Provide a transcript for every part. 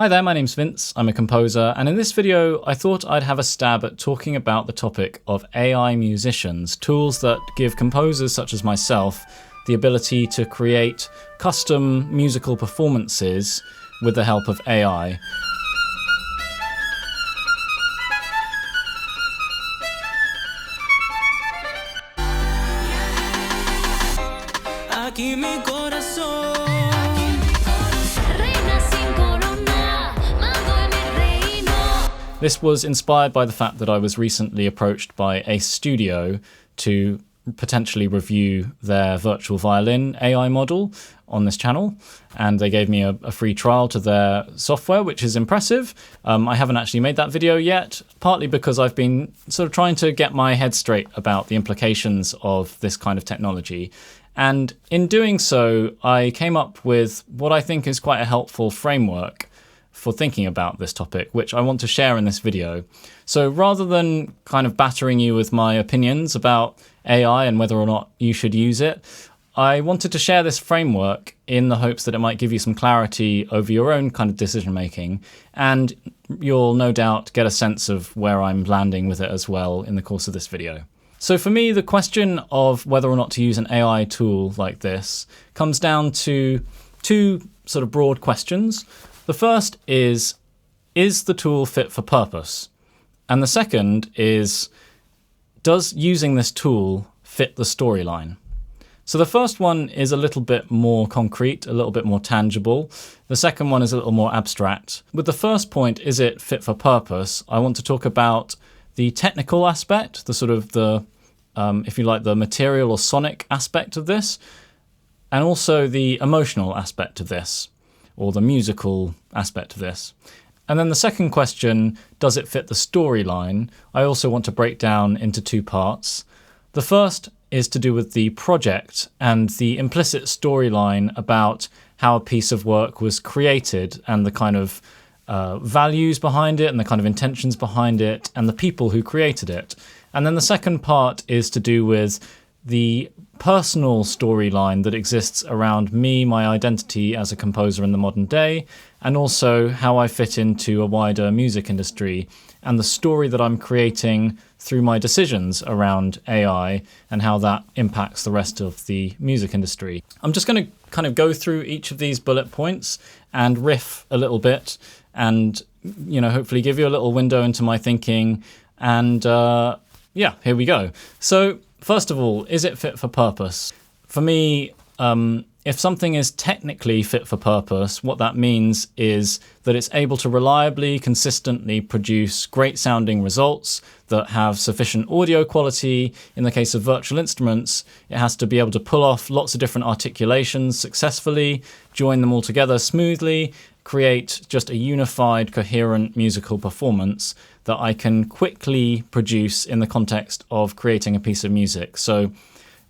Hi there, my name's Vince, I'm a composer, and in this video I thought I'd have a stab at talking about the topic of AI musicians, tools that give composers such as myself the ability to create custom musical performances with the help of AI. This was inspired by the fact that I was recently approached by a studio to potentially review their virtual violin AI model on this channel, and they gave me a free trial to their software, which is impressive. I haven't actually made that video yet, partly because I've been sort of trying to get my head straight about the implications of this kind of technology. And in doing so, I came up with what I think is quite a helpful framework for thinking about this topic, which I want to share in this video. So rather than kind of battering you with my opinions about AI and whether or not you should use it, I wanted to share this framework in the hopes that it might give you some clarity over your own kind of decision making, and you'll no doubt get a sense of where I'm landing with it as well in the course of this video. So for me, the question of whether or not to use an AI tool like this comes down to two sort of broad questions. The first is the tool fit for purpose? And the second is, does using this tool fit the storyline? So the first one is a little bit more concrete, a little bit more tangible. The second one is a little more abstract. With the first point, is it fit for purpose? I want to talk about the technical aspect, the sort of the, if you like, the material or sonic aspect of this, and also the emotional aspect of this, or the musical aspect of this. And then the second question, does it fit the storyline? I also want to break down into two parts. The first is to do with the project and the implicit storyline about how a piece of work was created and the kind of values behind it and the kind of intentions behind it and the people who created it. And then the second part is to do with the personal storyline that exists around me, my identity as a composer in the modern day, and also how I fit into a wider music industry and the story that I'm creating through my decisions around AI and how that impacts the rest of the music industry. I'm just going to kind of go through each of these bullet points and riff a little bit and, hopefully give you a little window into my thinking. And yeah, here we go. So first of all, is it fit for purpose? For me, if something is technically fit for purpose, what that means is that it's able to reliably, consistently produce great sounding results that have sufficient audio quality. In the case of virtual instruments, it has to be able to pull off lots of different articulations successfully, join them all together smoothly, create just a unified, coherent musical performance that I can quickly produce in the context of creating a piece of music. So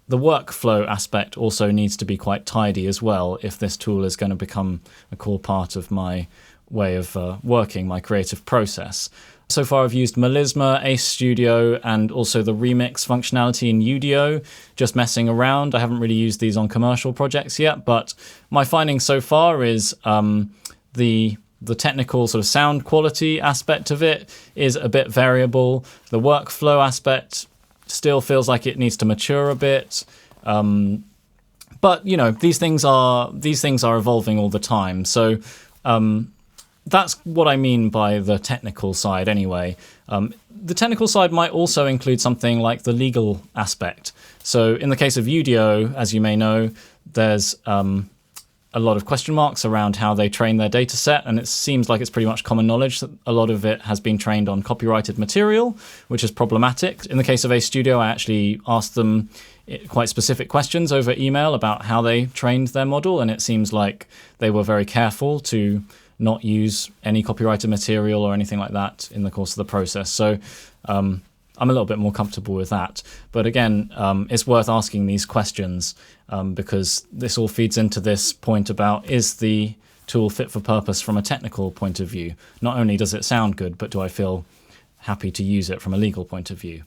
the workflow aspect also needs to be quite tidy as well if this tool is going to become a core part of my way of working, my creative process. So far I've used Melisma, Ace Studio, and also the remix functionality in Udio, just messing around. I haven't really used these on commercial projects yet, but my finding so far is the technical sort of sound quality aspect of it is a bit variable. The workflow aspect still feels like it needs to mature a bit. But these things are evolving all the time. So that's what I mean by the technical side anyway. The technical side might also include something like the legal aspect. So in the case of Udio, as you may know, there's a lot of question marks around how they train their data set, and it seems like it's pretty much common knowledge that a lot of it has been trained on copyrighted material, which is problematic. In the case of Ace Studio, I actually asked them quite specific questions over email about how they trained their model, and it seems like they were very careful to not use any copyrighted material or anything like that in the course of the process. So I'm a little bit more comfortable with that. But again, it's worth asking these questions because this all feeds into this point about, is the tool fit for purpose from a technical point of view? Not only does it sound good, but do I feel happy to use it from a legal point of view?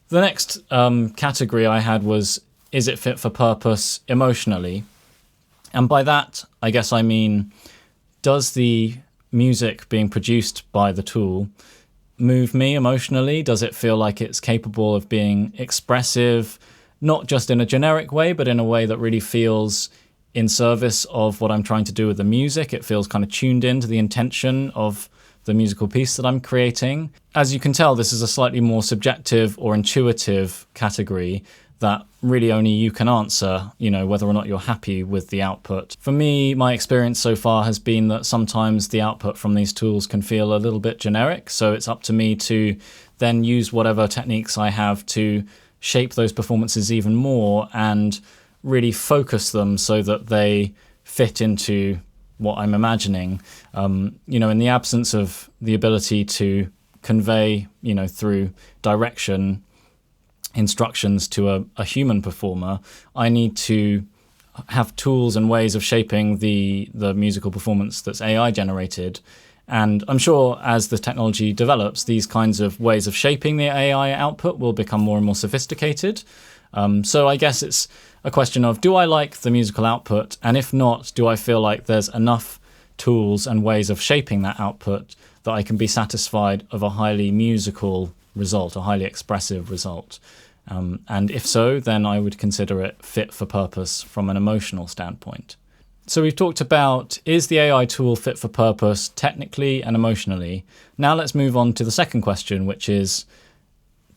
The next category I had was, is it fit for purpose emotionally? And by that, I guess I mean, does the music being produced by the tool move me emotionally? Does it feel like it's capable of being expressive, not just in a generic way, but in a way that really feels in service of what I'm trying to do with the music? It feels kind of tuned into the intention of the musical piece that I'm creating. As you can tell, this is a slightly more subjective or intuitive category that really only you can answer, whether or not you're happy with the output. For me, my experience so far has been that sometimes the output from these tools can feel a little bit generic, so it's up to me to then use whatever techniques I have to shape those performances even more and really focus them so that they fit into what I'm imagining. In the absence of the ability to convey, through direction, instructions to a human performer, I need to have tools and ways of shaping the musical performance that's AI generated. And I'm sure as the technology develops, these kinds of ways of shaping the AI output will become more and more sophisticated. So I guess it's a question of, do I like the musical output? And if not, do I feel like there's enough tools and ways of shaping that output that I can be satisfied of a highly musical result, a highly expressive result? And if so, then I would consider it fit for purpose from an emotional standpoint. So we've talked about, is the AI tool fit for purpose technically and emotionally? Now let's move on to the second question, which is,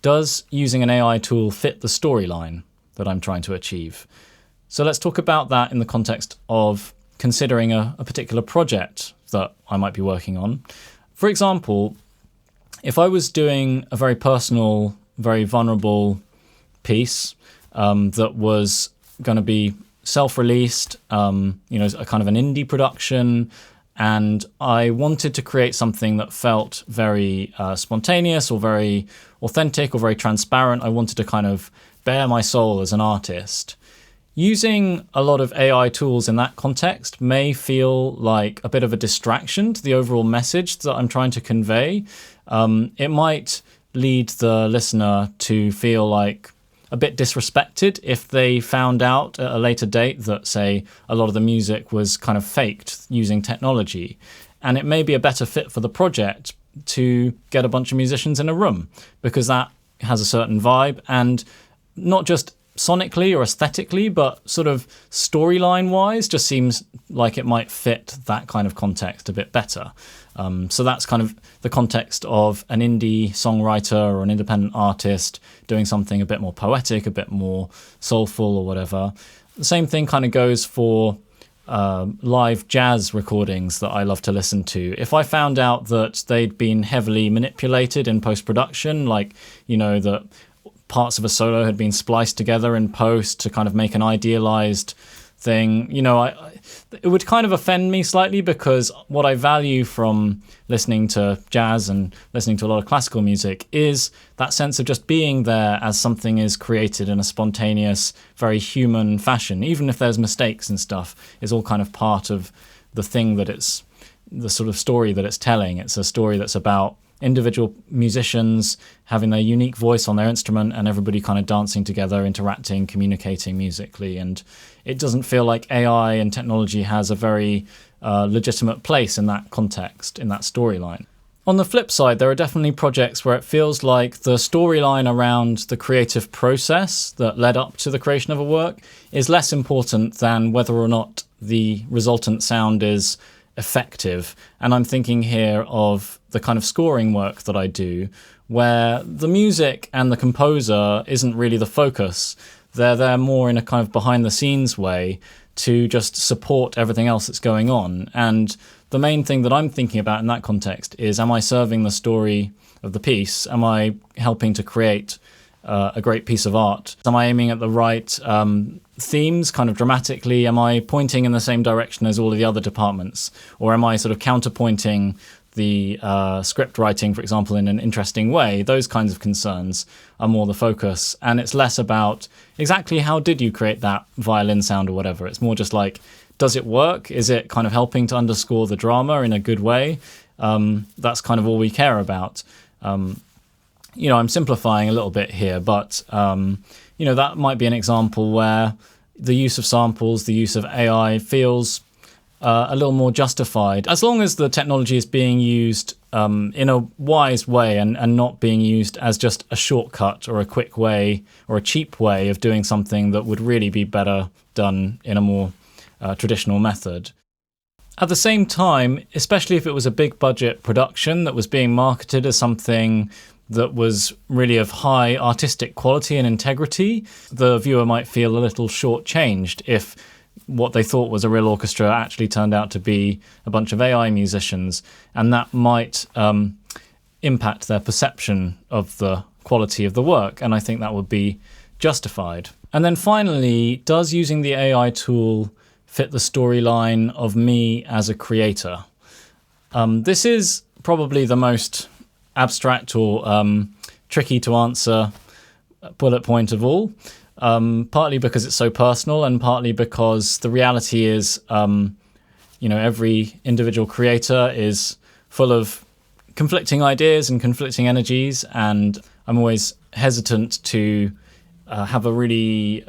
does using an AI tool fit the storyline that I'm trying to achieve? So let's talk about that in the context of considering a particular project that I might be working on. For example, if I was doing a very personal, very vulnerable piece that was going to be self-released, a kind of an indie production, and I wanted to create something that felt very spontaneous or very authentic or very transparent. I wanted to kind of bare my soul as an artist. Using a lot of AI tools in that context may feel like a bit of a distraction to the overall message that I'm trying to convey. It might lead the listener to feel like a bit disrespected if they found out at a later date that, say, a lot of the music was kind of faked using technology. And it may be a better fit for the project to get a bunch of musicians in a room, because that has a certain vibe, and not just sonically or aesthetically, but sort of storyline wise, just seems like it might fit that kind of context a bit better. So that's kind of the context of an indie songwriter or an independent artist doing something a bit more poetic, a bit more soulful or whatever. The same thing kind of goes for live jazz recordings that I love to listen to. If I found out that they'd been heavily manipulated in post-production, like, that parts of a solo had been spliced together in post to kind of make an idealized thing, it would kind of offend me slightly, because what I value from listening to jazz and listening to a lot of classical music is that sense of just being there as something is created in a spontaneous, very human fashion. Even if there's mistakes and stuff, it's all kind of part of the thing that it's, the sort of story that it's telling. It's a story that's about individual musicians having their unique voice on their instrument and everybody kind of dancing together, interacting, communicating musically. And it doesn't feel like AI and technology has a very legitimate place in that context, in that storyline. On the flip side, there are definitely projects where it feels like the storyline around the creative process that led up to the creation of a work is less important than whether or not the resultant sound is effective. And I'm thinking here of the kind of scoring work that I do, where the music and the composer isn't really the focus. They're there more in a kind of behind the scenes way to just support everything else that's going on. And the main thing that I'm thinking about in that context is, am I serving the story of the piece? Am I helping to create a great piece of art? Am I aiming at the right themes kind of dramatically? Am I pointing in the same direction as all of the other departments? Or am I sort of counterpointing the script writing, for example, in an interesting way? Those kinds of concerns are more the focus. And it's less about exactly how did you create that violin sound or whatever. It's more just like, does it work? Is it kind of helping to underscore the drama in a good way? That's kind of all we care about. I'm simplifying a little bit here, but that might be an example where the use of samples, the use of AI feels a little more justified, as long as the technology is being used in a wise way and not being used as just a shortcut or a quick way or a cheap way of doing something that would really be better done in a more traditional method. At the same time, especially if it was a big budget production that was being marketed as something that was really of high artistic quality and integrity, the viewer might feel a little shortchanged if what they thought was a real orchestra actually turned out to be a bunch of AI musicians, and that might impact their perception of the quality of the work, and I think that would be justified. And then finally, does using the AI tool fit the storyline of me as a creator? This is probably the most abstract or tricky to answer bullet point of all. Partly because it's so personal, and partly because the reality is, every individual creator is full of conflicting ideas and conflicting energies, and I'm always hesitant to have a really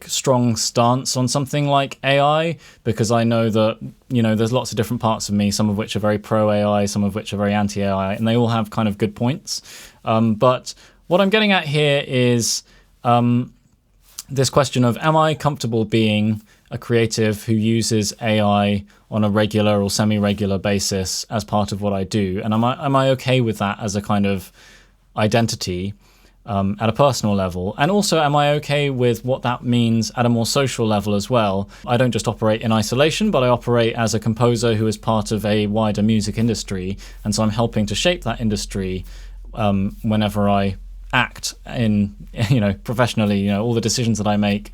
strong stance on something like AI, because I know that, there's lots of different parts of me, some of which are very pro AI, some of which are very anti AI, and they all have kind of good points. But what I'm getting at here is this question of, am I comfortable being a creative who uses AI on a regular or semi-regular basis as part of what I do? And am I okay with that as a kind of identity at a personal level? And also, am I okay with what that means at a more social level as well? I don't just operate in isolation, but I operate as a composer who is part of a wider music industry. And so I'm helping to shape that industry whenever I act in, professionally. All the decisions that I make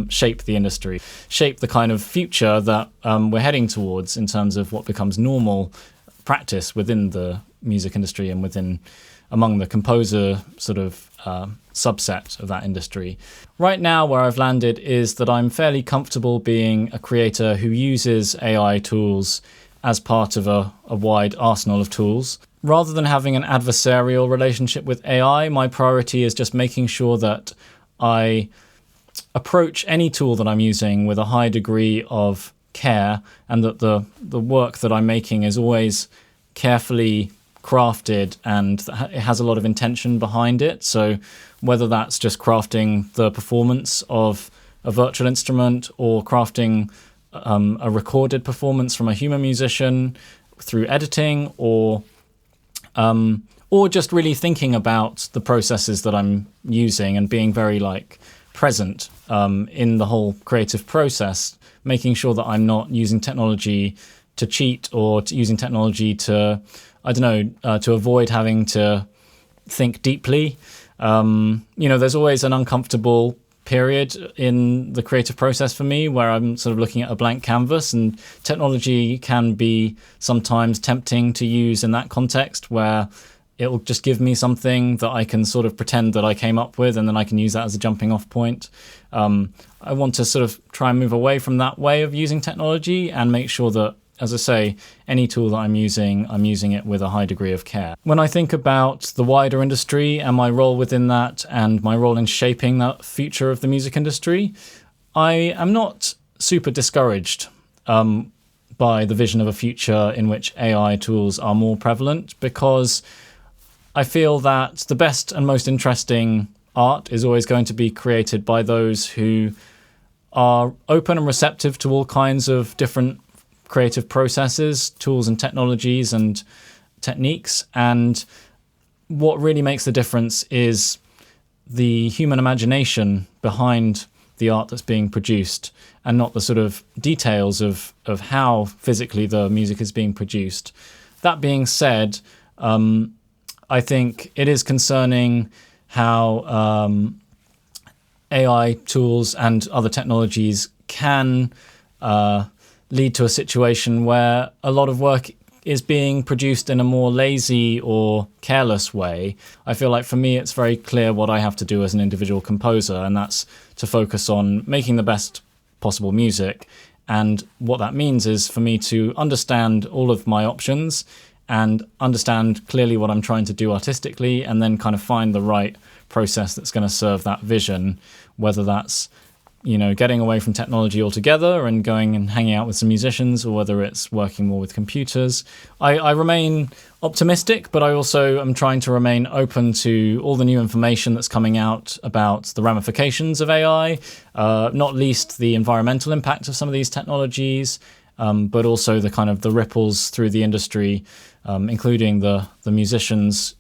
shape the industry, shape the kind of future that we're heading towards in terms of what becomes normal practice within the music industry and among the composer sort of subset of that industry. Right now, where I've landed is that I'm fairly comfortable being a creator who uses AI tools as part of a wide arsenal of tools. Rather than having an adversarial relationship with AI, my priority is just making sure that I approach any tool that I'm using with a high degree of care, and that the work that I'm making is always carefully crafted and it has a lot of intention behind it. So whether that's just crafting the performance of a virtual instrument or crafting a recorded performance from a human musician through editing, or just really thinking about the processes that I'm using and being very present in the whole creative process, making sure that I'm not using technology to cheat or using technology to, to avoid having to think deeply. There's always an uncomfortable period in the creative process for me where I'm sort of looking at a blank canvas, and technology can be sometimes tempting to use in that context, where it will just give me something that I can sort of pretend that I came up with, and then I can use that as a jumping off point. I want to sort of try and move away from that way of using technology and make sure that, as I say, any tool that I'm using it with a high degree of care. When I think about the wider industry and my role within that and my role in shaping that future of the music industry, I am not super discouraged by the vision of a future in which AI tools are more prevalent, because I feel that the best and most interesting art is always going to be created by those who are open and receptive to all kinds of different creative processes, tools and technologies and techniques. And what really makes the difference is the human imagination behind the art that's being produced, and not the sort of details of how physically the music is being produced. That being said, I think it is concerning how AI tools and other technologies can lead to a situation where a lot of work is being produced in a more lazy or careless way. I feel like for me it's very clear what I have to do as an individual composer, and that's to focus on making the best possible music. And what that means is for me to understand all of my options and understand clearly what I'm trying to do artistically, and then kind of find the right process that's going to serve that vision, whether that's getting away from technology altogether and going and hanging out with some musicians, or whether it's working more with computers. I remain optimistic, but I also am trying to remain open to all the new information that's coming out about the ramifications of AI, not least the environmental impact of some of these technologies, but also the kind of the ripples through the industry, including the musicians,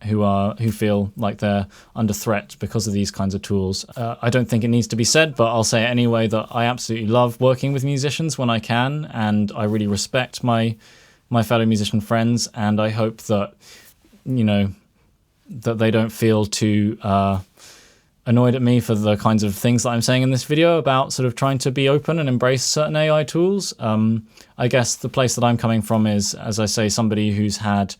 who feel like they're under threat because of these kinds of tools. I don't think it needs to be said, but I'll say it anyway, that I absolutely love working with musicians when I can, and I really respect my fellow musician friends, and I hope that, that they don't feel too annoyed at me for the kinds of things that I'm saying in this video about sort of trying to be open and embrace certain AI tools. I guess the place that I'm coming from is, as I say, somebody who's had,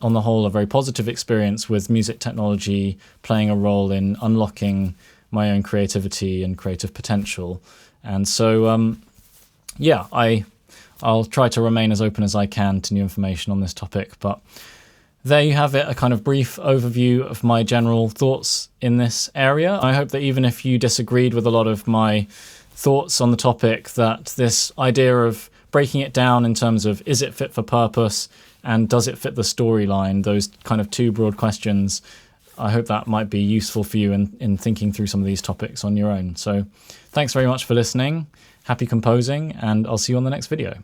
on the whole, a very positive experience with music technology playing a role in unlocking my own creativity and creative potential. And so, I'll try to remain as open as I can to new information on this topic. But there you have it, a kind of brief overview of my general thoughts in this area. I hope that even if you disagreed with a lot of my thoughts on the topic, that this idea of breaking it down in terms of, is it fit for purpose and does it fit the storyline, those kind of two broad questions, I hope that might be useful for you in thinking through some of these topics on your own. So thanks very much for listening, happy composing, and I'll see you on the next video.